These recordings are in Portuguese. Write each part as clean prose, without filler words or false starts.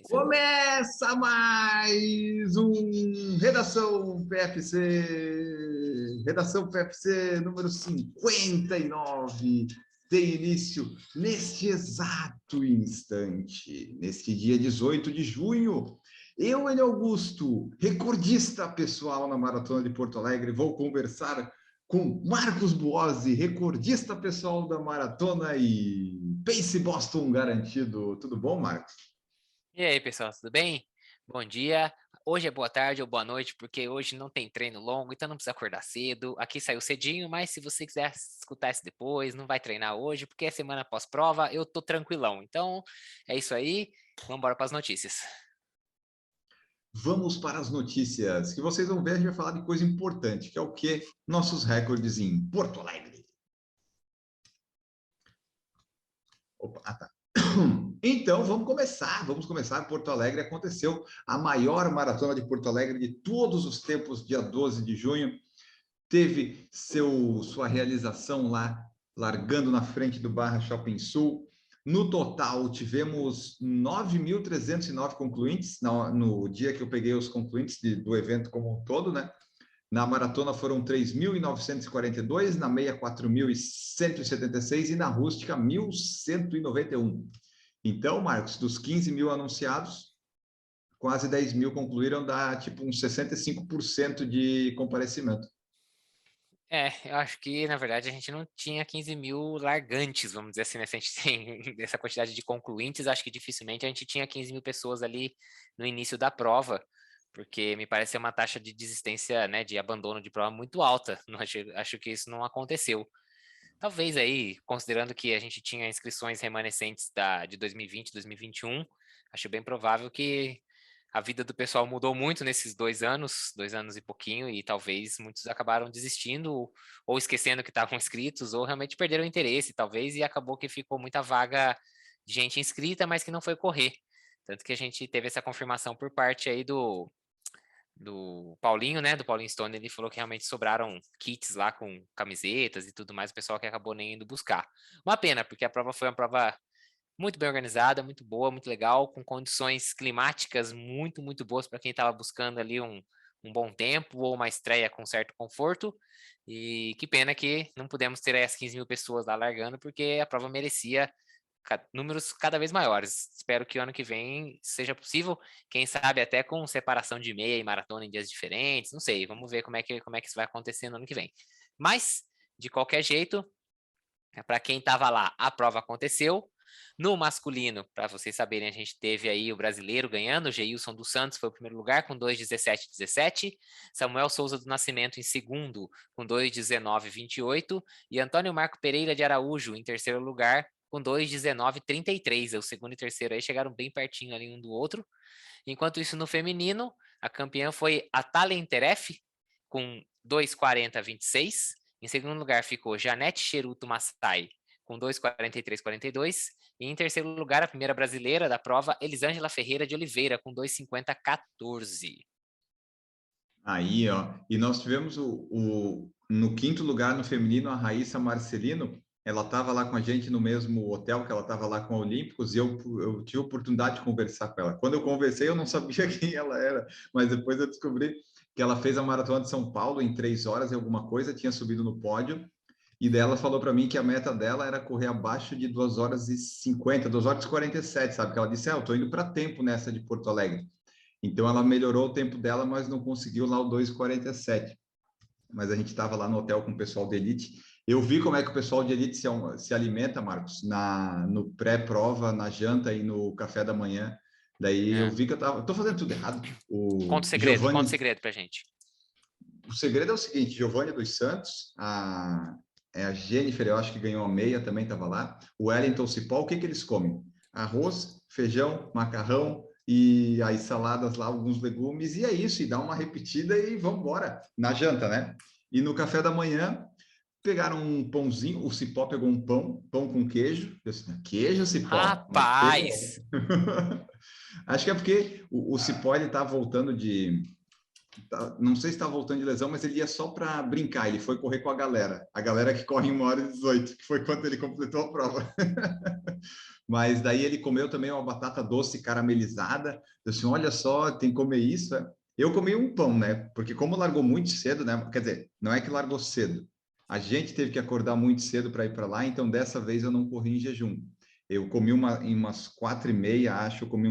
Começa mais um Redação PFC número 59, tem início neste exato instante, neste dia 18 de junho. Eu, Enio Augusto, recordista pessoal na Maratona de Porto Alegre, vou conversar com Marcos Buozzi, recordista pessoal da Maratona e Pace Boston garantido. Tudo bom, Marcos? E aí, pessoal, tudo bem? Bom dia. Hoje é boa tarde ou boa noite, porque hoje não tem treino longo, então não precisa acordar cedo. Aqui saiu cedinho, mas se você quiser escutar isso depois, não vai treinar hoje, porque é semana pós-prova, eu tô tranquilão. Então, é isso aí. Vamos embora para as notícias. Vamos para as notícias, que vocês vão ver, a gente vai falar de coisa importante, que é o quê? Nossos recordes em Porto Alegre. Opa, tá. Então, vamos começar. Porto Alegre aconteceu a maior maratona de Porto Alegre de todos os tempos, dia 12 de junho. Teve sua realização lá, largando na frente do Barra Shopping Sul. No total, tivemos 9.309 concluintes no dia que eu peguei os concluintes do evento como um todo, né? Na maratona foram 3.942, na meia 4.176 e na rústica 1.191. Então, Marcos, dos 15 mil anunciados, quase 10 mil concluíram, dá tipo uns 65% de comparecimento. Eu acho que, na verdade, a gente não tinha 15 mil largantes, vamos dizer assim, né? Se a gente tem essa quantidade de concluintes, acho que dificilmente a gente tinha 15 mil pessoas ali no início da prova, porque me parece ser uma taxa de desistência, né, de abandono de prova muito alta. Não acho que isso não aconteceu. Talvez aí, considerando que a gente tinha inscrições remanescentes de 2020, 2021, acho bem provável que a vida do pessoal mudou muito nesses 2 anos e pouquinho, e talvez muitos acabaram desistindo ou esquecendo que estavam inscritos, ou realmente perderam o interesse, talvez, e acabou que ficou muita vaga de gente inscrita, mas que não foi correr. Tanto que a gente teve essa confirmação por parte aí do Paulinho, né, do Paulinho Stone, ele falou que realmente sobraram kits lá com camisetas e tudo mais, o pessoal que acabou nem indo buscar. Uma pena, porque a prova foi uma prova muito bem organizada, muito boa, muito legal, com condições climáticas muito boas para quem estava buscando ali um bom tempo ou uma estreia com certo conforto. E que pena que não pudemos ter as 15 mil pessoas lá largando, porque a prova merecia números cada vez maiores. Espero que o ano que vem seja possível, quem sabe até com separação de meia e maratona em dias diferentes, não sei, vamos ver como é que isso vai acontecer no ano que vem. Mas, de qualquer jeito, para quem estava lá, a prova aconteceu. No masculino, para vocês saberem, a gente teve aí o brasileiro ganhando, o Geilson dos Santos foi o primeiro lugar com 2:17:17, Samuel Souza do Nascimento em segundo com 2:19:28 e Antônio Marco Pereira de Araújo em terceiro lugar com 2:19:33. O segundo e terceiro aí chegaram bem pertinho ali um do outro. Enquanto isso, no feminino, a campeã foi a Talen Teref com 2:40:26. Em segundo lugar ficou Janete Cheruto Massai com 2:43:42. E em terceiro lugar, a primeira brasileira da prova, Elisângela Ferreira de Oliveira, com 2:50:14. Aí, ó, e nós tivemos no quinto lugar no feminino, a Raíssa Marcelino. Ela estava lá com a gente no mesmo hotel que ela estava lá com a Olímpicos, e eu tive a oportunidade de conversar com ela. Quando eu conversei, eu não sabia quem ela era, mas depois eu descobri que ela fez a Maratona de São Paulo em 3 horas e alguma coisa, tinha subido no pódio, e daí ela falou para mim que a meta dela era correr abaixo de 2 horas e 50, 2 horas e 47, sabe? Que ela disse, eu estou indo para tempo nessa de Porto Alegre. Então ela melhorou o tempo dela, mas não conseguiu lá o 2:47. Mas a gente estava lá no hotel com o pessoal de elite. Eu vi como é que o pessoal de elite se alimenta, Marcos, no pré-prova, na janta e no café da manhã. Daí eu É. vi que tô fazendo tudo errado. Conta o O segredo, conta o Giovanni, segredo pra gente. o segredo é o seguinte, Giovanni dos Santos, a Jennifer, eu acho que ganhou a meia, também estava lá. O Wellington Cipó, o que que eles comem? Arroz, feijão, macarrão e as saladas lá, alguns legumes, e é isso, e dá uma repetida e vamos embora, na janta, né? E no café da manhã, pegaram um pãozinho, o Cipó pegou um pão com queijo, eu disse, queijo, Cipó? Mas Rapaz! acho que é porque o Cipó, ele tá voltando não sei se está voltando de lesão, mas ele ia só para brincar, ele foi correr com a galera que corre em 1h18, que foi quando ele completou a prova. Mas daí ele comeu também uma batata doce caramelizada, eu disse, olha só, tem que comer isso, é? Eu comi um pão, né? Porque como largou muito cedo, né? Quer dizer, não é que largou cedo, a gente teve que acordar muito cedo para ir para lá, então dessa vez eu não corri em jejum. Eu comi em umas 4h30, acho, eu comi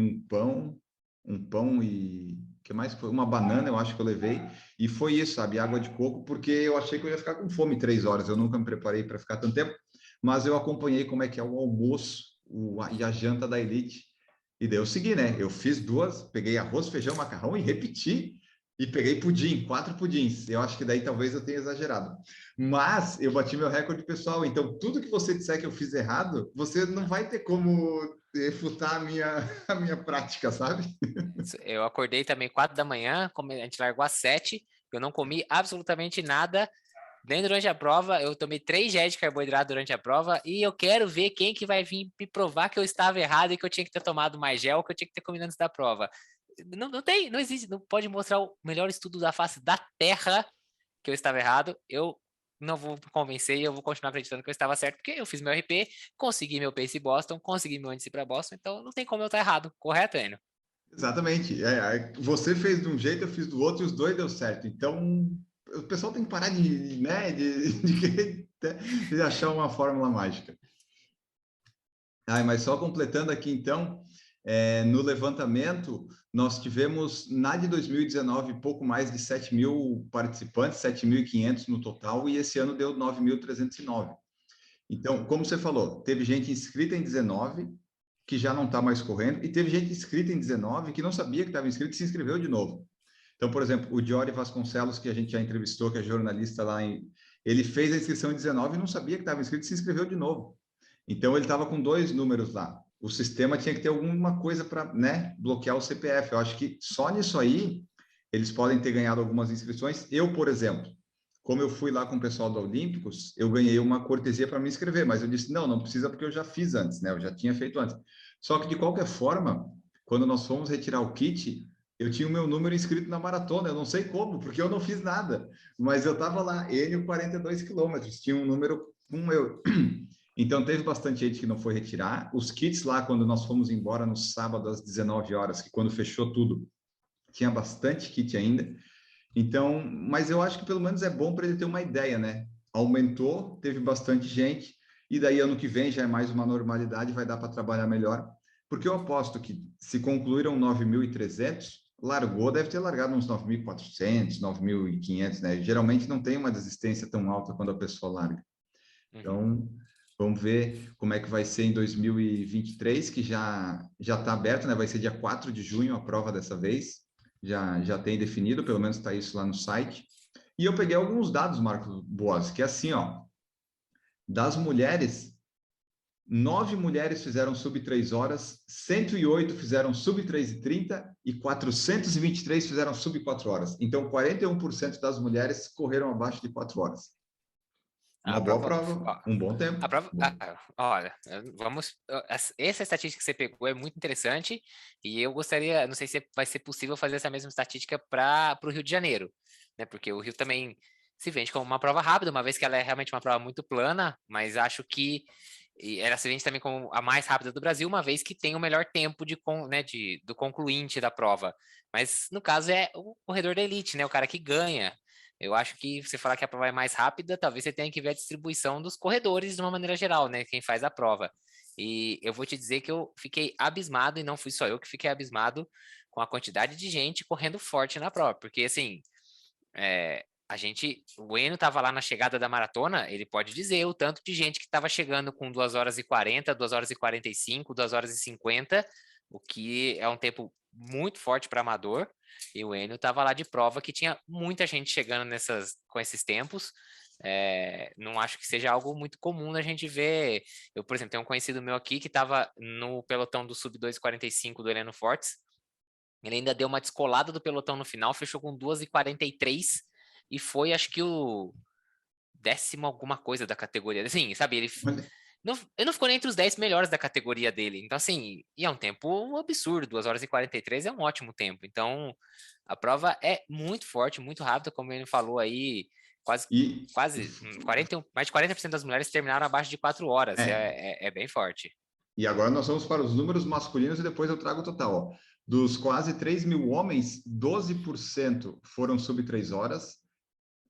um pão e que mais foi? Uma banana, eu acho que eu levei, e foi isso, sabe? Água de coco, porque eu achei que eu ia ficar com fome 3 horas, eu nunca me preparei para ficar tanto tempo, mas eu acompanhei como é que é o almoço e a janta da Elite, e daí eu segui, né? Eu fiz duas, peguei arroz, feijão, macarrão e repeti, e peguei pudim, 4 pudins. Eu acho que daí talvez eu tenha exagerado. Mas eu bati meu recorde pessoal, então tudo que você disser que eu fiz errado, você não vai ter como refutar a minha prática, sabe? Eu acordei também 4 da manhã, a gente largou às 7, eu não comi absolutamente nada. Nem durante a prova, eu tomei 3 géis de carboidrato durante a prova e eu quero ver quem que vai vir me provar que eu estava errado e que eu tinha que ter tomado mais gel, que eu tinha que ter comido antes da prova. Não tem, não existe, não pode mostrar o melhor estudo da face da Terra que eu estava errado. Eu não vou convencer e eu vou continuar acreditando que eu estava certo, porque eu fiz meu RP, consegui meu pace Boston, consegui meu índice para Boston, então não tem como eu estar errado. Correto, Enio? Exatamente. Você fez de um jeito, eu fiz do outro e os dois deu certo. Então, o pessoal tem que parar né, de achar uma fórmula mágica. Mas só completando aqui, então, no levantamento, nós tivemos, na de 2019, pouco mais de 7.000 participantes, 7.500 no total, e esse ano deu 9.309. Então, como você falou, teve gente inscrita em 19, que já não está mais correndo, e teve gente inscrita em 19 que não sabia que estava inscrito e se inscreveu de novo. Então, por exemplo, o Diori Vasconcelos, que a gente já entrevistou, que é jornalista lá, ele fez a inscrição em 19 e não sabia que estava inscrito e se inscreveu de novo. Então, ele estava com 2 números lá. O sistema tinha que ter alguma coisa para, né, bloquear o CPF. Eu acho que só nisso aí eles podem ter ganhado algumas inscrições. Eu, por exemplo, como eu fui lá com o pessoal da Olímpicos, eu ganhei uma cortesia para me inscrever, mas eu disse, não precisa porque eu já fiz antes, né? Eu já tinha feito antes. Só que, de qualquer forma, quando nós fomos retirar o kit, eu tinha o meu número inscrito na maratona, eu não sei como, porque eu não fiz nada, mas eu estava lá, N 42 quilômetros, tinha um número com o meu. Então, teve bastante gente que não foi retirar. Os kits lá, quando nós fomos embora no sábado às 19 horas, que quando fechou tudo, tinha bastante kit ainda. Então, mas eu acho que pelo menos é bom para ele ter uma ideia, né? Aumentou, teve bastante gente, e daí ano que vem já é mais uma normalidade, vai dar para trabalhar melhor. Porque eu aposto que se concluíram 9.300, largou, deve ter largado uns 9.400, 9.500, né? Geralmente não tem uma desistência tão alta quando a pessoa larga. Então, vamos ver como é que vai ser em 2023, que já está aberto, né? Vai ser dia 4 de junho a prova dessa vez. Já tem definido, pelo menos está isso lá no site. E eu peguei alguns dados, Marcos Boas, que é assim, ó, das mulheres, 9 mulheres fizeram sub 3 horas, 108 fizeram sub 3h30 e 423 fizeram sub 4 horas. Então, 41% das mulheres correram abaixo de 4 horas. A Uma boa prova, prova, um bom tempo. a prova, olha, vamos. Essa estatística que você pegou é muito interessante e eu gostaria, não sei se vai ser possível fazer essa mesma estatística para o Rio de Janeiro, né? Porque o Rio também se vende como uma prova rápida, uma vez que ela é realmente uma prova muito plana, mas acho que ela se vende também como a mais rápida do Brasil, uma vez que tem o melhor tempo né, do concluinte da prova. Mas no caso é o corredor da elite, né? O cara que ganha. Eu acho que você falar que a prova é mais rápida, talvez você tenha que ver a distribuição dos corredores de uma maneira geral, né? Quem faz a prova. E eu vou te dizer que eu fiquei abismado, e não fui só eu que fiquei abismado com a quantidade de gente correndo forte na prova. Porque, assim, o Eno estava lá na chegada da maratona, ele pode dizer o tanto de gente que estava chegando com 2h40, 2h45, 2h50, o que é um tempo muito forte para amador, e o Enio estava lá de prova que tinha muita gente chegando com esses tempos. Não acho que seja algo muito comum a gente ver. Eu, por exemplo, tenho um conhecido meu aqui que estava no pelotão do sub 2h45 do Heleno Fortes. Ele ainda deu uma descolada do pelotão no final, fechou com 2h43 e foi, acho que o 10º alguma coisa da categoria. Assim, sabe, ele não ficou nem entre os 10 melhores da categoria dele. Então, assim, e é um tempo absurdo. 2 horas e 43 é um ótimo tempo. Então, a prova é muito forte, muito rápida, como ele falou aí. Quase, E, quase 41, mais de 40% das mulheres terminaram abaixo de 4 horas. é, É bem forte. e agora nós vamos para os números masculinos e depois eu trago o total. Ó. Dos quase 3 mil homens, 12% foram sub 3 horas,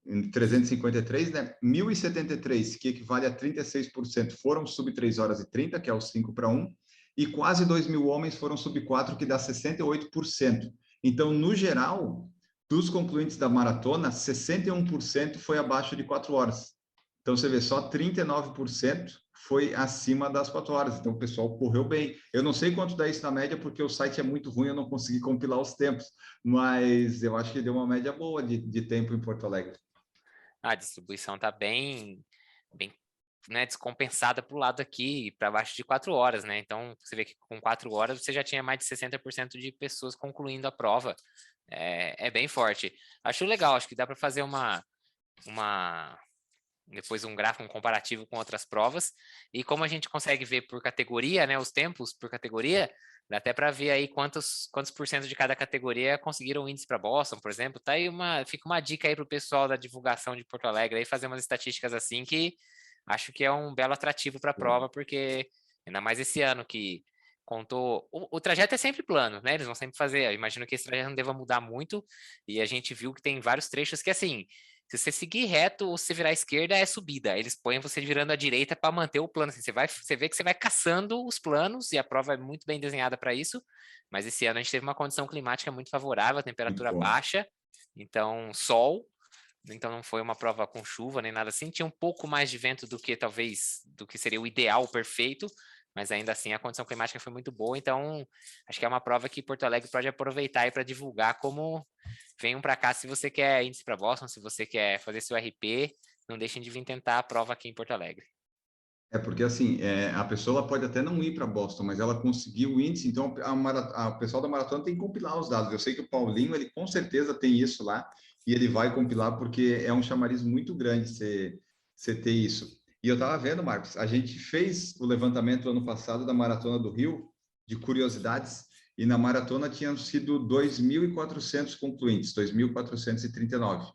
em 353, né? 1.073, que equivale a 36%, foram sub 3 horas e 30, que é o 5 para 1, e quase 2 mil homens foram sub 4, que dá 68%. Então, no geral, dos concluintes da maratona, 61% foi abaixo de 4 horas. Então, você vê, só 39% foi acima das 4 horas. Então, o pessoal correu bem. Eu não sei quanto dá isso na média, porque o site é muito ruim, eu não consegui compilar os tempos, mas eu acho que deu uma média boa de tempo em Porto Alegre. A distribuição está bem, né, descompensada para o lado aqui, para baixo de 4 horas, né? Então, você vê que com 4 horas você já tinha mais de 60% de pessoas concluindo a prova. É bem forte. Acho legal, acho que dá para fazer depois um gráfico, um comparativo com outras provas. E como a gente consegue ver por categoria, né, os tempos por categoria, dá até para ver aí quantos por cento de cada categoria conseguiram índice para Boston, por exemplo. Tá aí fica uma dica aí para o pessoal da divulgação de Porto Alegre aí fazer umas estatísticas assim que acho que é um belo atrativo para a prova, porque ainda mais esse ano que contou. O trajeto é sempre plano, né? Eles vão sempre fazer. Eu imagino que esse trajeto não deva mudar muito. E a gente viu que tem vários trechos que, assim, se você seguir reto ou se virar à esquerda, é subida. Eles põem você virando à direita para manter o plano. Assim, você vê que você vai caçando os planos e a prova é muito bem desenhada para isso. Mas esse ano a gente teve uma condição climática muito favorável, a Muito temperatura bom. baixa, então sol. Então não foi uma prova com chuva nem nada assim. Tinha um pouco mais de vento do que seria o ideal, o perfeito, mas ainda assim a condição climática foi muito boa. Então acho que é uma prova que Porto Alegre pode aproveitar para divulgar como venham para cá se você quer índice para Boston, se você quer fazer seu RP, não deixem de vir tentar a prova aqui em Porto Alegre. É porque assim, a pessoa ela pode até não ir para Boston, mas ela conseguiu o índice, então o pessoal da maratona tem que compilar os dados. Eu sei que o Paulinho, ele com certeza tem isso lá, e ele vai compilar porque é um chamariz muito grande você ter isso. E eu estava vendo, Marcos, a gente fez o levantamento ano passado da Maratona do Rio, de curiosidades, e na maratona tinham sido 2.400 concluintes, 2.439.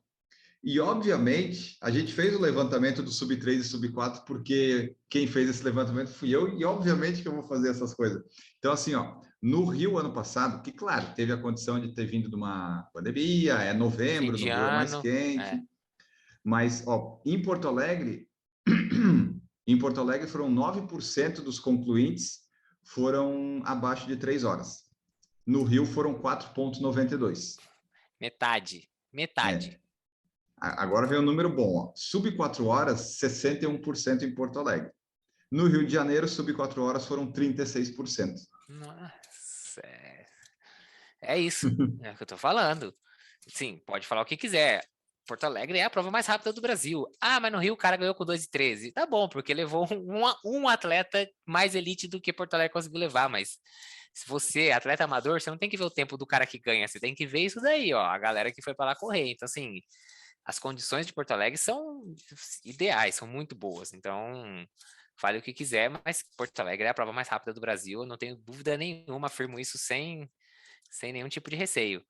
E, obviamente, a gente fez o levantamento do sub 3 e sub 4 porque quem fez esse levantamento fui eu, e obviamente que eu vou fazer essas coisas. Então, assim, ó, no Rio, ano passado, que, claro, teve a condição de ter vindo de uma pandemia, é Fim novembro, de no Rio é mais ano, quente, mas, ó, em Porto Alegre, em Porto Alegre foram 9% dos concluintes foram abaixo de 3 horas. No Rio foram 4,92. metade, metade. É, agora vem um número bom, ó. Sub 4 horas, 61% em Porto Alegre. No Rio de Janeiro, sub 4 horas foram 36%. Nossa, é isso, é o que eu tô falando. Sim, pode falar o que quiser. Porto Alegre é a prova mais rápida do Brasil. Ah, mas no Rio o cara ganhou com 2:13. Tá bom, porque levou um atleta mais elite do que Porto Alegre conseguiu levar, mas se você é atleta amador, você não tem que ver o tempo do cara que ganha, você tem que ver isso daí, ó, a galera que foi para lá correr. Então, assim, as condições de Porto Alegre são ideais, são muito boas. Então, fale o que quiser, mas Porto Alegre é a prova mais rápida do Brasil, eu não tenho dúvida nenhuma, afirmo isso sem nenhum tipo de receio.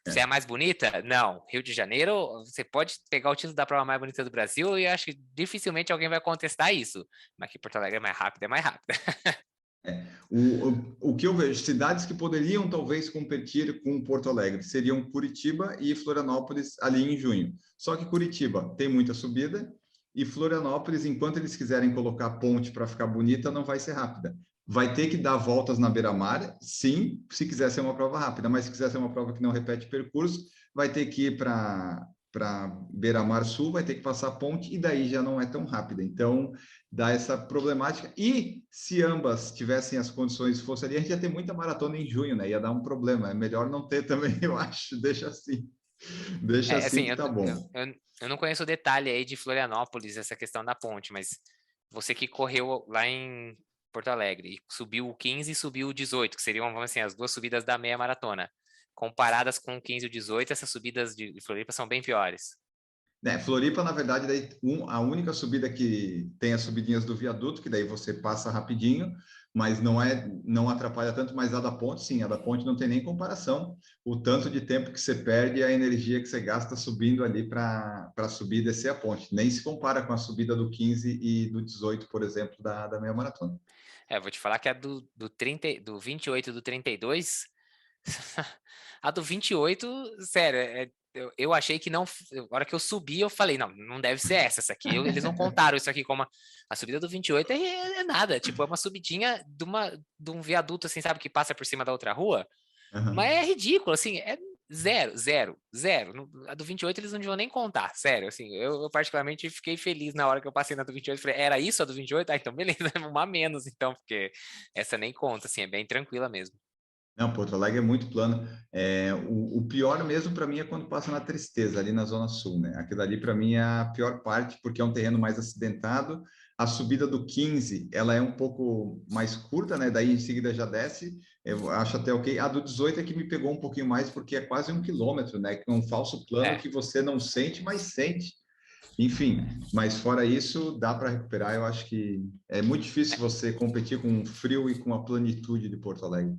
Você é a É, mais bonita? Não. Rio de Janeiro, você pode pegar o título da prova mais bonita do Brasil e acho que dificilmente alguém vai contestar isso. Mas que Porto Alegre é mais rápida, é mais rápida. o que eu vejo, cidades que poderiam talvez competir com Porto Alegre seriam Curitiba e Florianópolis ali em junho. Só que Curitiba tem muita subida e Florianópolis, enquanto eles quiserem colocar ponte para ficar bonita, não vai ser rápida. Vai ter que dar voltas na beira-mar, sim, se quiser ser uma prova rápida, mas se quiser ser uma prova que não repete percurso, vai ter que ir para beira-mar sul, vai ter que passar a ponte e daí já não é tão rápida. Então, dá essa problemática. E se ambas tivessem as condições, fosse ali, a gente ia ter muita maratona em junho, né? Ia dar um problema. É melhor não ter também, eu acho. Deixa assim. Deixa assim Assim, que tá bom. eu não conheço o detalhe aí de Florianópolis, essa questão da ponte, mas você que correu lá em Porto Alegre, e subiu o 15 e subiu o 18, que seriam, vamos assim, as duas subidas da meia maratona. Comparadas com o 15 e o 18, essas subidas de Floripa são bem piores. Né, Floripa, na verdade, daí, a única subida que tem as subidinhas do viaduto, que daí você passa rapidinho, mas não atrapalha tanto, mas a da ponte, sim, a da ponte não tem nem comparação. O tanto de tempo que você perde e a energia que você gasta subindo ali para subir e descer a ponte. Nem se compara com a subida do 15 e do 18, por exemplo, da meia maratona. Vou te falar que a do 28 e do 32, a do 28, sério, eu achei que não. A hora que eu subi, eu falei, não, não deve ser essa aqui. Eles não contaram isso aqui como a subida do 28 é nada. Tipo, é uma subidinha de um viaduto, assim, sabe, que passa por cima da outra rua. Mas Uhum. é ridículo, assim, é zero, zero, zero. A do 28 eles não deviam nem contar, sério, assim, eu particularmente fiquei feliz na hora que eu passei na do 28, falei, era isso a do 28? Ah, então beleza, uma a menos, então, porque essa nem conta, assim, é bem tranquila mesmo. Não, Porto Alegre é muito plano. O pior mesmo para mim é quando passa na Tristeza, ali na Zona Sul, né? Aquilo ali para mim é a pior parte, porque é um terreno mais acidentado. A subida do 15, ela é um pouco mais curta, né? Daí em seguida já desce. Eu acho até ok. A do 18 é que me pegou um pouquinho mais, porque é quase 1 quilômetro, né? Que é um falso plano É, que você não sente, mas sente. Enfim, mas fora isso, dá para recuperar. Eu acho que é muito difícil você competir com o frio e com a planitude de Porto Alegre.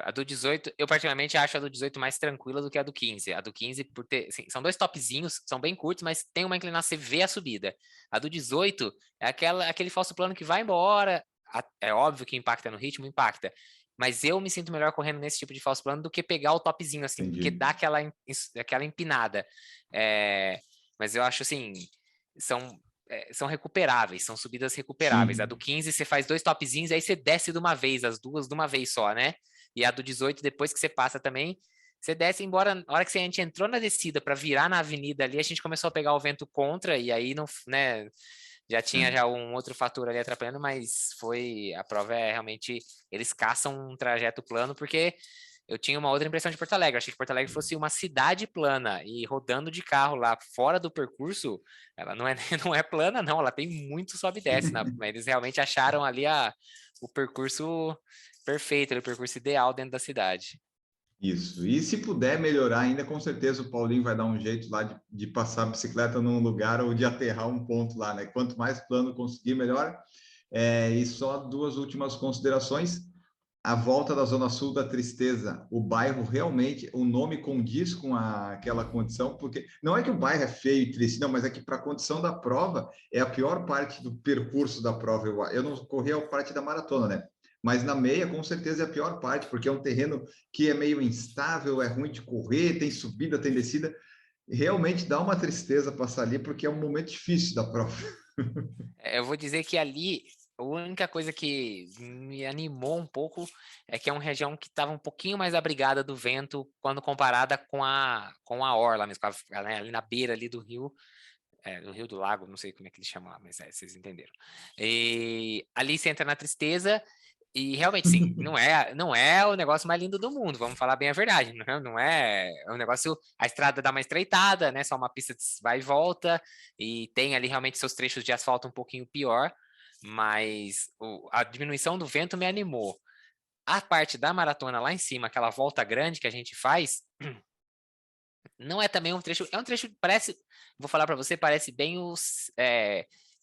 a do 18, eu particularmente acho a do 18 mais tranquila do que a do 15. A do 15, por ter, assim, são dois topzinhos, são bem curtos, mas tem uma inclinação, você vê a subida. A do 18 é aquele falso plano que vai embora, é óbvio que impacta no ritmo, impacta. Mas eu me sinto melhor correndo nesse tipo de falso plano do que pegar o topzinho, assim, porque Entendi. dá aquela empinada. Mas eu acho, assim, são, são recuperáveis, são subidas recuperáveis. A do Sim. 15 você faz dois topzinhos, aí você desce de uma vez, as duas de uma vez só, né? E a do 18, depois que você passa também, você desce, embora na hora que a gente entrou na descida para virar na avenida ali, a gente começou a pegar o vento contra, e aí não, né, já tinha É. já um outro fator ali atrapalhando, mas a prova é realmente, eles caçam um trajeto plano, porque eu tinha uma outra impressão de Porto Alegre, eu achei que Porto Alegre fosse uma cidade plana, e rodando de carro lá fora do percurso, ela não é, não é plana não, ela tem muito sobe e desce, mas eles realmente acharam ali o percurso perfeito, o percurso ideal dentro da cidade. Isso. E se puder melhorar ainda, com certeza o Paulinho vai dar um jeito lá de passar a bicicleta num lugar ou de aterrar um ponto lá, né? Quanto mais plano conseguir, melhor. E só duas últimas considerações. A volta da Zona Sul da Tristeza, o bairro realmente, o nome condiz com aquela condição, porque não é que o bairro é feio e triste, não, mas é que para a condição da prova, é a pior parte do percurso da prova. Eu não corri a parte da maratona, né? Mas na meia, com certeza, é a pior parte, porque é um terreno que é meio instável, é ruim de correr, tem subida, tem descida. Realmente dá uma tristeza passar ali, porque é um momento difícil da prova. Eu vou dizer que ali, a única coisa que me animou um pouco é que é uma região que estava um pouquinho mais abrigada do vento quando comparada com a orla mesmo, né, ali na beira ali do rio, do Rio do Lago, não sei como é que eles chamam lá, mas vocês entenderam. E ali você entra na tristeza e realmente, sim, não é o negócio mais lindo do mundo, vamos falar bem a verdade, não é um negócio, a estrada dá uma estreitada, né, só uma pista de vai e volta, e tem ali realmente seus trechos de asfalto um pouquinho pior, mas a diminuição do vento me animou. A parte da maratona lá em cima, aquela volta grande que a gente faz, não é também um trecho, é um trecho, parece, vou falar para você, parece bem os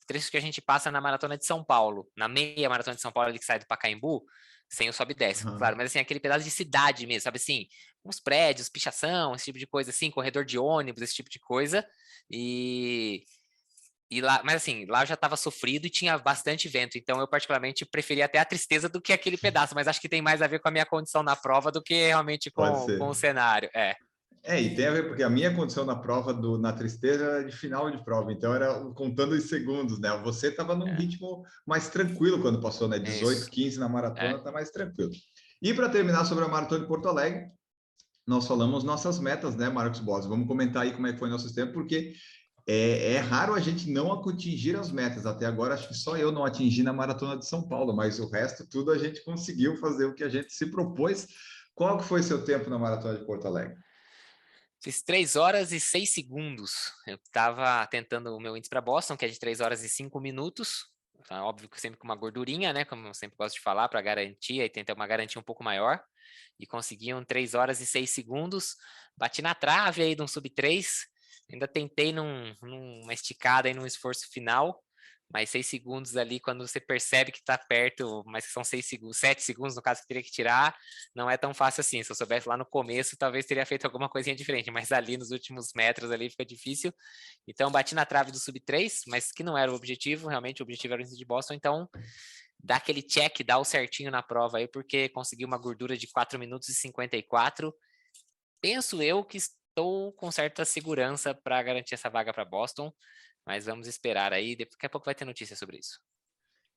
trechos que a gente passa na Maratona de São Paulo, na meia Maratona de São Paulo, ali que sai do Pacaembu, sem o sobe e desce, claro, Uhum. mas assim, aquele pedaço de cidade mesmo, sabe assim, uns prédios, pichação, esse tipo de coisa assim, corredor de ônibus, esse tipo de coisa, e, e lá, mas assim, lá eu já estava sofrido e tinha bastante vento, então eu particularmente preferia até a tristeza do que aquele pedaço, mas acho que tem mais a ver com a minha condição na prova do que realmente Pode com o ser. cenário, E tem a ver, porque a minha condição na prova na Tristeza era de final de prova, então era contando os segundos, né? Você estava num é, ritmo mais tranquilo quando passou, né? é 18, isso. 15 na É. maratona, tá mais tranquilo. E para terminar sobre a Maratona de Porto Alegre, nós falamos nossas metas, né, Marcos Boas? Vamos comentar aí como é que foi nosso tempo, porque é raro a gente não atingir as metas. Até agora, acho que só eu não atingi na Maratona de São Paulo, mas o resto tudo a gente conseguiu fazer o que a gente se propôs. Qual que foi seu tempo na Maratona de Porto Alegre? Fiz 3 horas e 6 segundos. Eu estava tentando o meu índice para Boston, que é de 3 horas e 5 minutos. Então, óbvio que sempre com uma gordurinha, né? Como eu sempre gosto de falar, para garantir, aí tenta uma garantia um pouco maior. E consegui 3 horas e 6 segundos. Bati na trave aí de um sub 3. Ainda tentei numa esticada e num esforço final, mas 6 segundos ali, quando você percebe que está perto, mas que são 6 segundos, 7 segundos, no caso, que teria que tirar, não é tão fácil assim. Se eu soubesse lá no começo, talvez teria feito alguma coisinha diferente, mas ali nos últimos metros ali fica difícil. Então, bati na trave do sub 3, mas que não era o objetivo, realmente o objetivo era o índice de Boston, então dá aquele check, dá o certinho na prova aí, porque consegui uma gordura de 4 minutos e 54. Penso eu que estou com certa segurança para garantir essa vaga para Boston, mas vamos esperar aí, daqui a pouco vai ter notícia sobre isso.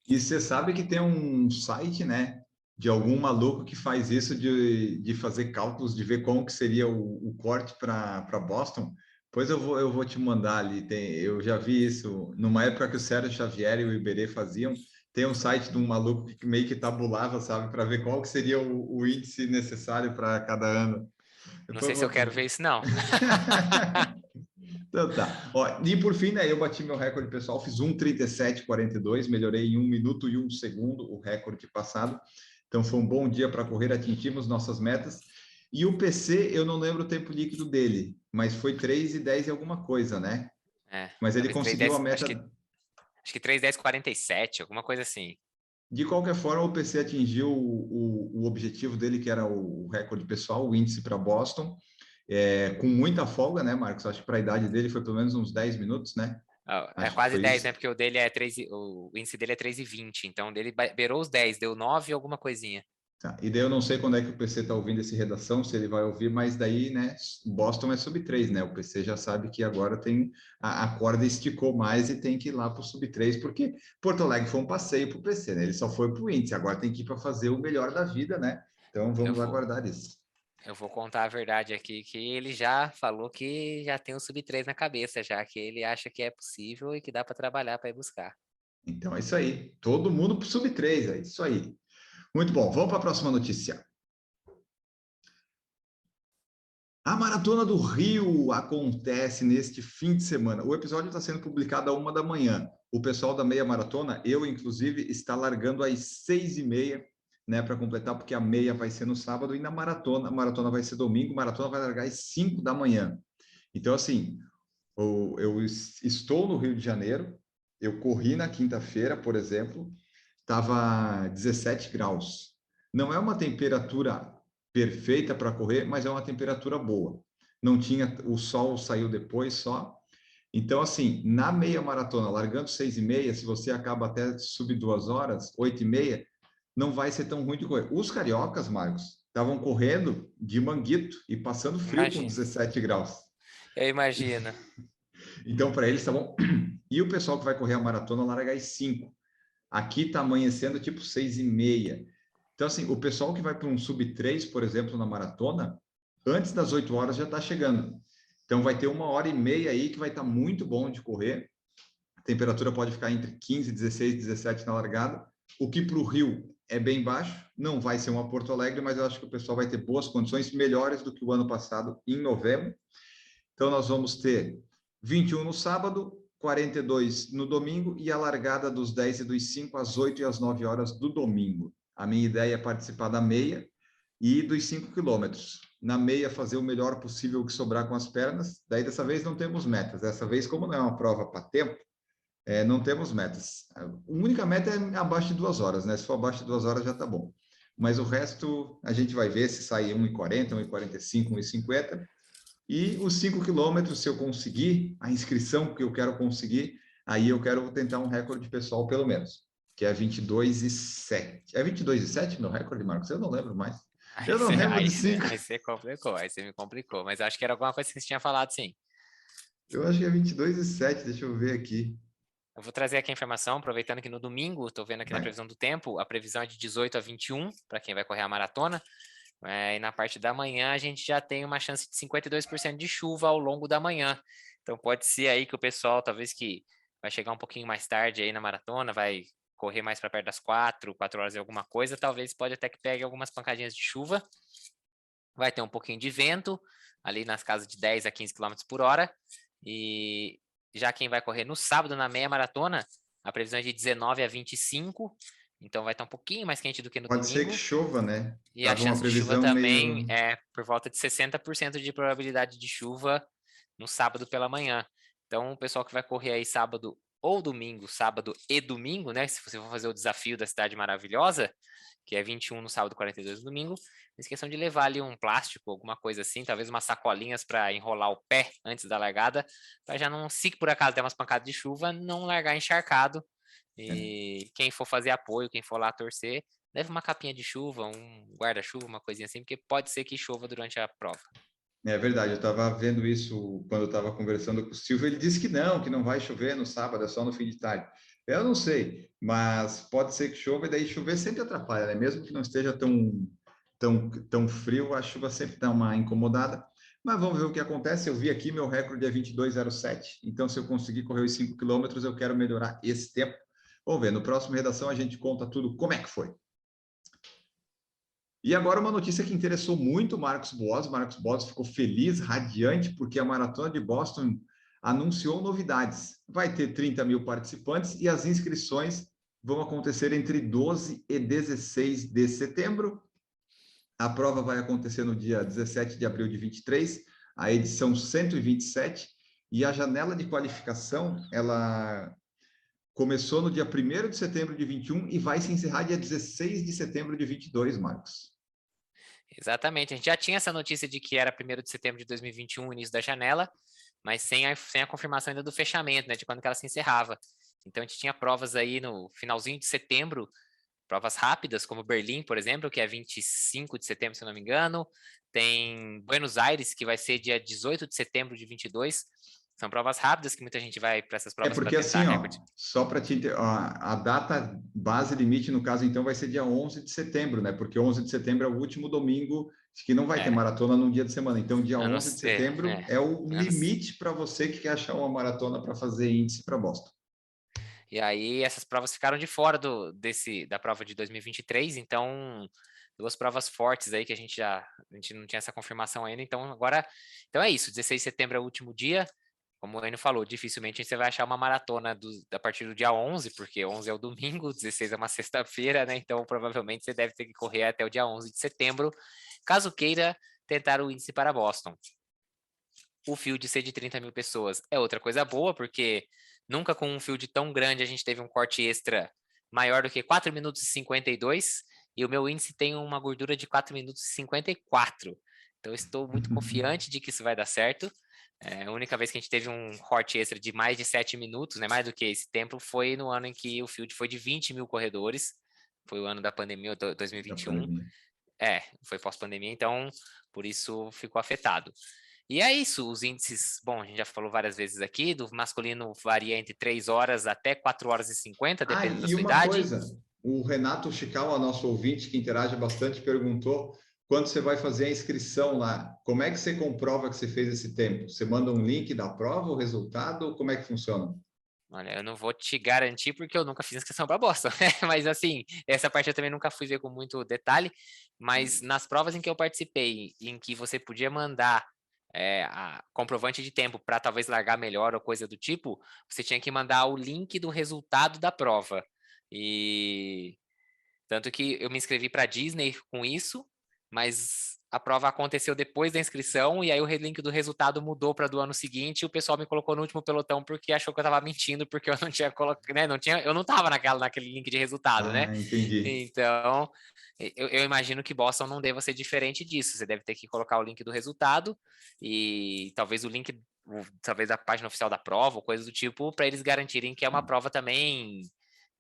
E você sabe que tem um site, né, de algum maluco que faz isso de fazer cálculos, de ver como que seria o corte para Boston. Pois eu vou te mandar ali. Eu já vi isso numa época que o Sérgio Xavier e o Iberê faziam. Tem um site de um maluco que meio que tabulava, sabe, para ver qual que seria o índice necessário para cada ano. Não Depois sei eu se vou eu quero te... ver isso, não. Então tá. Ó, e por fim, né, eu bati meu recorde pessoal, fiz 1:37:42, melhorei em 1 minuto e 1 segundo o recorde passado. Então foi um bom dia para correr, atingimos nossas metas. E o PC, eu não lembro o tempo líquido dele, mas foi 3:10 e alguma coisa, né? É, Mas ele talvez conseguiu a 3:10, acho meta. que, acho que 3:10:47, alguma coisa assim. De qualquer forma, o PC atingiu o objetivo dele, que era o recorde pessoal, o índice para Boston, com muita folga, né, Marcos? Acho que para a idade dele foi pelo menos uns 10 minutos, né? É Acho que quase foi 10, né? isso. Porque o dele é 3, o índice dele é 3:20, então dele beirou os 10, deu 9 e alguma coisinha. Tá. E daí eu não sei quando é que o PC está ouvindo esse redação, se ele vai ouvir, mas daí, né, Boston é sub 3, né? O PC já sabe que agora tem a corda esticou mais e tem que ir lá para o sub 3, porque Porto Alegre foi um passeio para o PC, né? Ele só foi para o índice, agora tem que ir para fazer o melhor da vida, né? Então Eu vamos vou, aguardar isso. eu vou contar a verdade aqui, que ele já falou que já tem o sub 3 na cabeça, já que ele acha que é possível e que dá para trabalhar para ir buscar. Então é isso aí. Todo mundo para o sub 3, é isso aí. Muito bom, vamos para a próxima notícia. A Maratona do Rio acontece neste fim de semana. O episódio está sendo publicado à 1 da manhã. O pessoal da meia maratona, eu inclusive, está largando às 6:30, né, para completar, porque a meia vai ser no sábado e na maratona, a maratona vai ser domingo, a maratona vai largar às 5 da manhã. Então, assim, eu estou no Rio de Janeiro, eu corri na quinta-feira, por exemplo, estava 17 graus. Não é uma temperatura perfeita para correr, mas é uma temperatura boa. Não tinha, o sol saiu depois só. Então, assim, na meia maratona, largando 6:30, se você acaba até sub 2 horas, 8:30, não vai ser tão ruim de correr. Os cariocas, Marcos, estavam correndo de manguito e passando frio com Imagina, 17 graus. eu imagino. Então, para eles, tá bom. E o pessoal que vai correr a maratona larga às 5. Aqui está amanhecendo tipo 6:30. Então, assim, o pessoal que vai para um sub 3, por exemplo, na maratona, antes das 8 horas já está chegando. Então, vai ter 1h30 aí que vai estar muito bom de correr. A temperatura pode ficar entre 15, 16, 17 na largada, o que para o Rio é bem baixo. Não vai ser uma Porto Alegre, mas eu acho que o pessoal vai ter boas condições, melhores do que o ano passado, em novembro. Então, nós vamos ter 21 no sábado, 42 no domingo e a largada dos 10 e dos 5 às 8 e às 9 horas do domingo. A minha ideia é participar da meia e dos 5 quilômetros. Na meia, fazer o melhor possível que sobrar com as pernas. Daí, dessa vez, não temos metas. Dessa vez, como não é uma prova para tempo, não temos metas. A única meta é abaixo de 2 horas, né? Se for abaixo de 2 horas, já está bom. Mas o resto, a gente vai ver se sai 1:40, 1:45, 1:50. E os 5 quilômetros, se eu conseguir a inscrição que eu quero conseguir, aí eu quero tentar um recorde pessoal, pelo menos, que é 22:07. É 22:07 meu recorde, Marcos? Eu não lembro mais. Aí Eu não você, lembro de aí, 5. aí você complicou, aí você me complicou. Mas eu acho que era alguma coisa que você tinha falado, sim. Eu acho que é 22:07. Deixa eu ver aqui. Eu vou trazer aqui a informação, aproveitando que no domingo, estou vendo aqui na Vai. previsão do tempo, a previsão é de 18 a 21, para quem vai correr a maratona. E na parte da manhã, a gente já tem uma chance de 52% de chuva ao longo da manhã. Então pode ser aí que o pessoal, talvez que vai chegar um pouquinho mais tarde aí na maratona, vai correr mais para perto das 4 horas e alguma coisa, talvez pode até que pegue algumas pancadinhas de chuva. Vai ter um pouquinho de vento, ali nas casas de 10 a 15 km por hora. E já quem vai correr no sábado, na meia maratona, a previsão é de 19 a 25. Então vai estar um pouquinho mais quente do que no Pode ser que domingo. chova, né? E a Tava uma chance de chuva previsão também meio. é por volta de 60% de probabilidade de chuva no sábado pela manhã. Então, o pessoal que vai correr aí sábado ou domingo, sábado e domingo, né? Se você for fazer o desafio da Cidade Maravilhosa, que é 21 no sábado, 42 no domingo, não esqueçam de levar ali um plástico, alguma coisa assim, talvez umas sacolinhas para enrolar o pé antes da largada, para já não, se por acaso der umas pancadas de chuva, não largar encharcado. E quem for fazer apoio, quem for lá torcer, leve uma capinha de chuva, um guarda-chuva, uma coisinha assim, porque pode ser que chova durante a prova. É verdade, eu estava vendo isso quando eu estava conversando com o Silvio, ele disse que não vai chover no sábado, é só no fim de tarde. Eu não sei, mas pode ser que chova, e daí chover sempre atrapalha, né? Mesmo que não esteja tão frio, a chuva sempre dá uma incomodada. Mas vamos ver o que acontece. Eu vi aqui, meu recorde é 22,07, então se eu conseguir correr os 5 quilômetros, eu quero melhorar esse tempo. Vamos ver, no próximo Redação a gente conta tudo como é que foi. E agora uma notícia que interessou muito o Marcos Boas. O Marcos Boas ficou feliz, radiante, porque a Maratona de Boston anunciou novidades. Vai ter 30 mil participantes e as inscrições vão acontecer entre 12 e 16 de setembro. A prova vai acontecer no dia 17 de abril de 23, a edição 127, e a janela de qualificação, ela começou no dia 1º de setembro de 21 e vai se encerrar dia 16 de setembro de 22, Marcos. Exatamente, a gente já tinha essa notícia de que era 1º de setembro de 2021, o início da janela, mas sem a confirmação ainda do fechamento, né, de quando que ela se encerrava. Então a gente tinha provas aí no finalzinho de setembro, provas rápidas, como Berlim, por exemplo, que é 25 de setembro, se eu não me engano. Tem Buenos Aires, que vai ser dia 18 de setembro de 22. São provas rápidas que muita gente vai para essas provas para Porque tentar assim, ó, recorde. só para te a data base limite, no caso, então, vai ser dia 11 de setembro, né? Porque 11 de setembro é o último domingo que não vai ter É, maratona num dia de semana. Então, dia a não 11 de ser, setembro é o a não ser. limite para você que quer achar uma maratona para fazer índice para Boston. E aí essas provas ficaram de fora da prova de 2023, então duas provas fortes aí que a gente não tinha essa confirmação ainda, então é isso, 16 de setembro é o último dia, como o Enio falou, dificilmente você vai achar uma maratona a partir do dia 11, porque 11 é o domingo, 16 é uma sexta-feira, né, então provavelmente você deve ter que correr até o dia 11 de setembro, caso queira tentar o índice para Boston. O field ser de 30 mil pessoas é outra coisa boa, porque nunca com um field tão grande a gente teve um corte extra maior do que 4 minutos e 52, e o meu índice tem uma gordura de 4 minutos e 54. Então, eu estou muito confiante de que isso vai dar certo. A única vez que a gente teve um corte extra de mais de 7 minutos, né, mais do que esse tempo, foi no ano em que o field foi de 20 mil corredores. Foi o ano da pandemia, 2021. Foi pós-pandemia, então por isso ficou afetado. E é isso, os índices, bom, a gente já falou várias vezes aqui, do masculino varia entre 3 horas até 4 horas e 50, dependendo da E sua uma idade. coisa, o Renato Chical, nosso ouvinte que interage bastante, perguntou quando você vai fazer a inscrição lá, como é que você comprova que você fez esse tempo? Você manda um link da prova, o resultado, ou como é que funciona? Olha, eu não vou te garantir porque eu nunca fiz inscrição para Boston, mas assim, essa parte eu também nunca fui ver com muito detalhe, mas nas provas em que eu participei, em que você podia mandar a comprovante de tempo para talvez largar melhor ou coisa do tipo, você tinha que mandar o link do resultado da prova. E tanto que eu me inscrevi para Disney com isso, mas a prova aconteceu depois da inscrição e aí o link do resultado mudou para do ano seguinte e o pessoal me colocou no último pelotão porque achou que eu estava mentindo porque eu não tinha colocado, né, eu não estava naquele link de resultado, né? Entendi. Então, eu imagino que Boston não deva ser diferente disso. Você deve ter que colocar o link do resultado e talvez talvez a página oficial da prova ou coisa do tipo, para eles garantirem que é uma prova também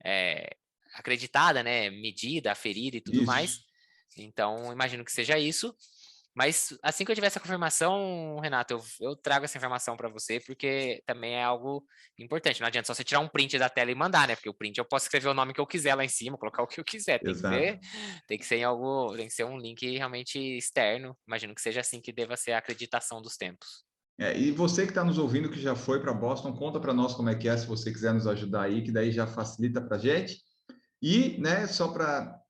é, acreditada, né? Medida, aferida e tudo mais. Isso. Então, imagino que seja isso. Mas assim que eu tiver essa confirmação, Renato, eu trago essa informação para você, porque também é algo importante. Não adianta só você tirar um print da tela e mandar, né? Porque o print eu posso escrever o nome que eu quiser lá em cima, colocar o que eu quiser. Exato. Tem que ser tem que ser um link realmente externo. Imagino que seja assim que deva ser a acreditação dos tempos. E você que está nos ouvindo, que já foi para Boston, conta para nós como é que é, se você quiser nos ajudar aí, que daí já facilita para a gente. E, né, só para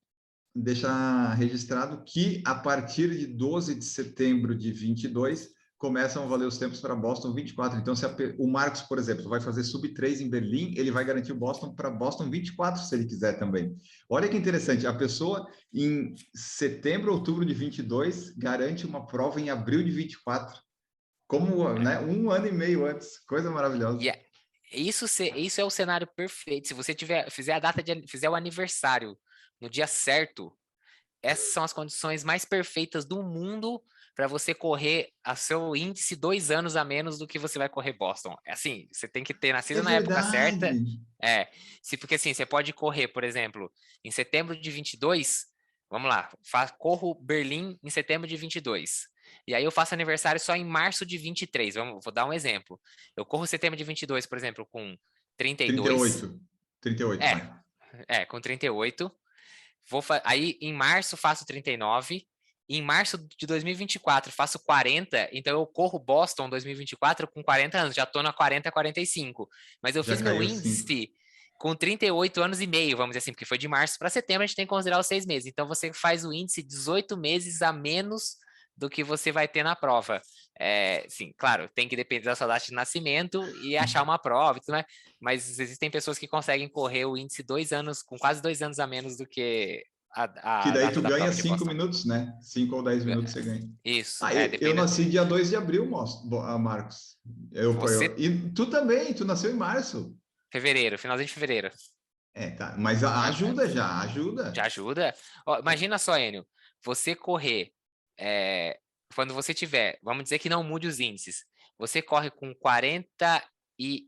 deixar registrado que a partir de 12 de setembro de 22 começam a valer os tempos para Boston 24. Então, se o Marcos, por exemplo, vai fazer sub 3 em Berlim, ele vai garantir o Boston para Boston 24, se ele quiser também. Olha que interessante, a pessoa em setembro, outubro de 22 garante uma prova em abril de 24. Como, né? 1 ano e meio antes. Coisa maravilhosa. E isso é o cenário perfeito. Se você fizer a data fizer o aniversário no dia certo, essas são as condições mais perfeitas do mundo para você correr a seu índice 2 anos a menos do que você vai correr Boston. É assim, você tem que ter É nascido na época certa. verdade. Porque assim, você pode correr, por exemplo, em setembro de 22, vamos lá, corro Berlim em setembro de 22. E aí eu faço aniversário só em março de 23. Vou dar um exemplo. Eu corro setembro de 22, por exemplo, com 32. 38. 38, É, vai. com 38. Aí em março faço 39. Em março de 2024 faço 40, então eu corro Boston 2024 com 40 anos, já tô na 40, 45. Mas eu Já fiz meu caiu 5. índice com 38 anos e meio, vamos dizer assim, porque foi de março para setembro, a gente tem que considerar os 6 meses. Então você faz o índice 18 meses a menos do que você vai ter na prova. Sim, claro, tem que depender da sua data de nascimento e achar uma prova, mas existem pessoas que conseguem correr o índice 2 anos, com quase 2 anos a menos do que Que a daí data tu da ganha prova de 5 Boston. minutos, né? 5 ou 10 minutos você ganha. Isso, Eu depende. nasci dia 2 de abril, Marcos. Você, E tu também, tu nasceu em março. fevereiro, finalzinho de fevereiro. Tá. Mas ajuda já, ajuda. Já ajuda? Ó, imagina só, Enio, você correr, quando você tiver, vamos dizer que não mude os índices, você corre com 43,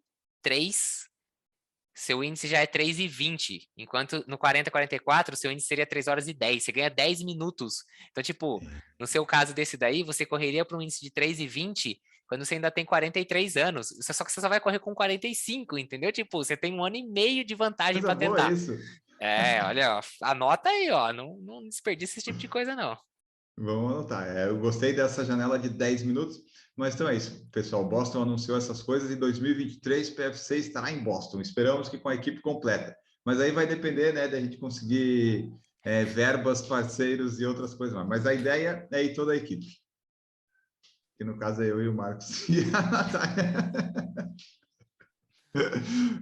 seu índice já é 3:20, enquanto no 40, 44, seu índice seria 3 horas e 10, você ganha 10 minutos. Então, tipo, no seu caso desse daí, você correria para um índice de 3:20 quando você ainda tem 43 anos, só que você só vai correr com 45, entendeu? Tipo, você tem 1 ano e meio de vantagem Coisa para boa tentar. isso. Olha, ó, anota aí, ó, não desperdiça esse tipo de coisa, não. Vamos anotar. Eu gostei dessa janela de 10 minutos. Mas então é isso, pessoal. Boston anunciou essas coisas e 2023 PFC estará em Boston. Esperamos que com a equipe completa. Mas aí vai depender, né, da gente conseguir verbas, parceiros e outras coisas mais. Mas a ideia é ir toda a equipe. Que no caso é eu e o Marcos e a Natália.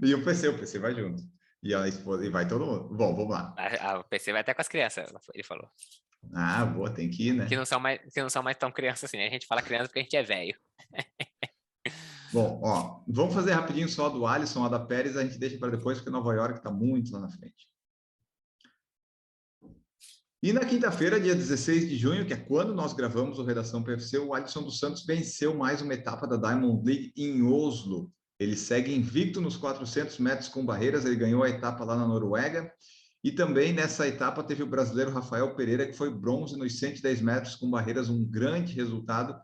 E o PC vai junto. E a esposa, e vai todo mundo. Bom, vamos lá. O PC vai até com as crianças, ele falou. Ah, boa, tem que ir, Que né? não são mais tão crianças assim, né? A gente fala criança porque a gente é velho. Bom, ó, vamos fazer rapidinho só do Alisson, a da Pérez, a gente deixa para depois, porque Nova York está muito lá na frente. E na quinta-feira, dia 16 de junho, que é quando nós gravamos o Redação PFC, o Alisson dos Santos venceu mais uma etapa da Diamond League em Oslo. Ele segue invicto nos 400 metros com barreiras, ele ganhou a etapa lá na Noruega. E também nessa etapa teve o brasileiro Rafael Pereira, que foi bronze nos 110 metros com barreiras, um grande resultado.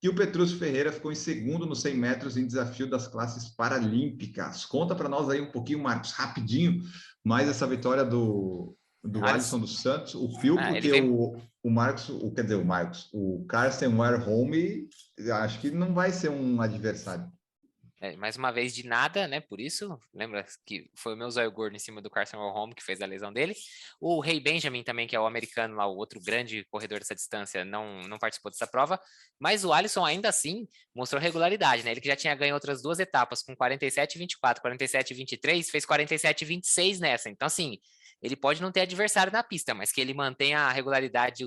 E o Petrúcio Ferreira ficou em segundo nos 100 metros em desafio das classes paralímpicas. Conta para nós aí um pouquinho, Marcos, rapidinho, mais essa vitória do Alisson dos Santos, o Pio, porque o Marcos, o Carsten Warholm, acho que não vai ser um adversário. Mais uma vez de nada, né? Por isso, lembra que foi o meu zóio gordo em cima do Carson Warholm que fez a lesão dele. O Ray Benjamin também, que é o americano lá, o outro grande corredor dessa distância, não participou dessa prova. Mas o Alisson ainda assim mostrou regularidade, né? Ele que já tinha ganho outras 2 etapas com 47,24, 47,23, fez 47,26 nessa. Então, assim, ele pode não ter adversário na pista, mas que ele mantém a regularidade e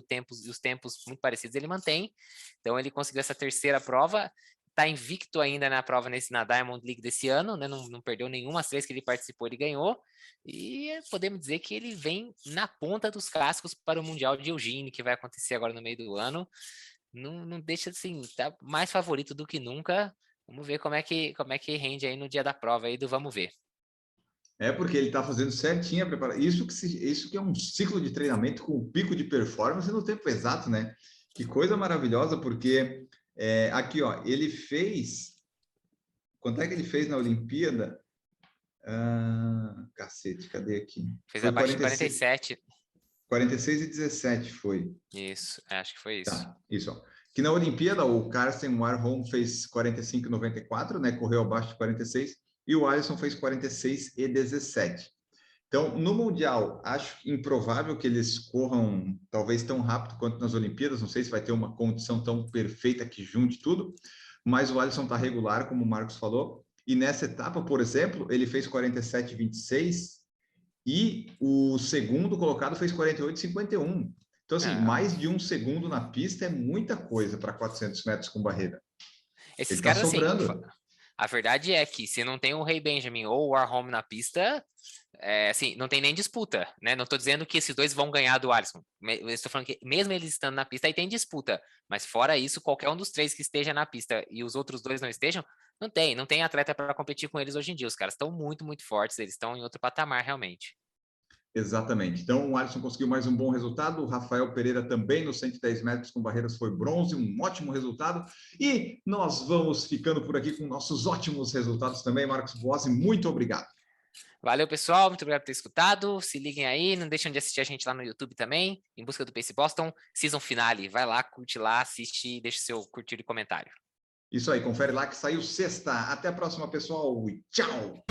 os tempos muito parecidos, ele mantém. Então, ele conseguiu essa terceira prova. Tá invicto ainda na prova na Diamond League desse ano, né? Não perdeu nenhuma, as 3 que ele participou, ele ganhou. E podemos dizer que ele vem na ponta dos cascos para o Mundial de Eugene, que vai acontecer agora no meio do ano. Não deixa assim, tá mais favorito do que nunca. Vamos ver como é que rende aí no dia da prova aí do vamos ver. Porque ele está fazendo certinho a preparação. Isso que é um ciclo de treinamento com pico de performance no tempo exato, né? Que coisa maravilhosa, porque aqui, ó, ele fez. Quanto é que ele fez na Olimpíada? Cacete, cadê aqui? Fez Foi abaixo de 47. 46 e 17 foi. Isso, acho que foi isso. Tá, isso. Ó. Que na Olimpíada o Carsten Warholm fez 45,94, né? Correu abaixo de 46, e o Alisson fez 46 e 17. Então, no Mundial, acho improvável que eles corram talvez tão rápido quanto nas Olimpíadas. Não sei se vai ter uma condição tão perfeita que junte tudo, mas o Alisson está regular, como o Marcos falou. E nessa etapa, por exemplo, ele fez 47,26 e o segundo colocado fez 48,51. Então, assim, mais de 1 segundo na pista é muita coisa para 400 metros com barreira. Esses Ele tá caras, assim, sobrando. a verdade é que se não tem o Rei Benjamin ou o Warholm na pista, assim, não tem nem disputa, né? Não tô dizendo que esses dois vão ganhar do Alisson. Eu estou falando que mesmo eles estando na pista, aí tem disputa. Mas fora isso, qualquer um dos três que esteja na pista e os outros dois não estejam, não tem atleta para competir com eles hoje em dia. Os caras estão muito, muito fortes, eles estão em outro patamar realmente. Exatamente. Então, o Alisson conseguiu mais um bom resultado. O Rafael Pereira também nos 110 metros com barreiras foi bronze, um ótimo resultado. E nós vamos ficando por aqui com nossos ótimos resultados também. Marcos Boazzi, muito obrigado. Valeu, pessoal. Muito obrigado por ter escutado. Se liguem aí. Não deixem de assistir a gente lá no YouTube também, em busca do Pace Boston. Season Finale. Vai lá, curte lá, assiste e deixa seu curtir e comentário. Isso aí, confere lá que saiu sexta. Até a próxima, pessoal. E tchau!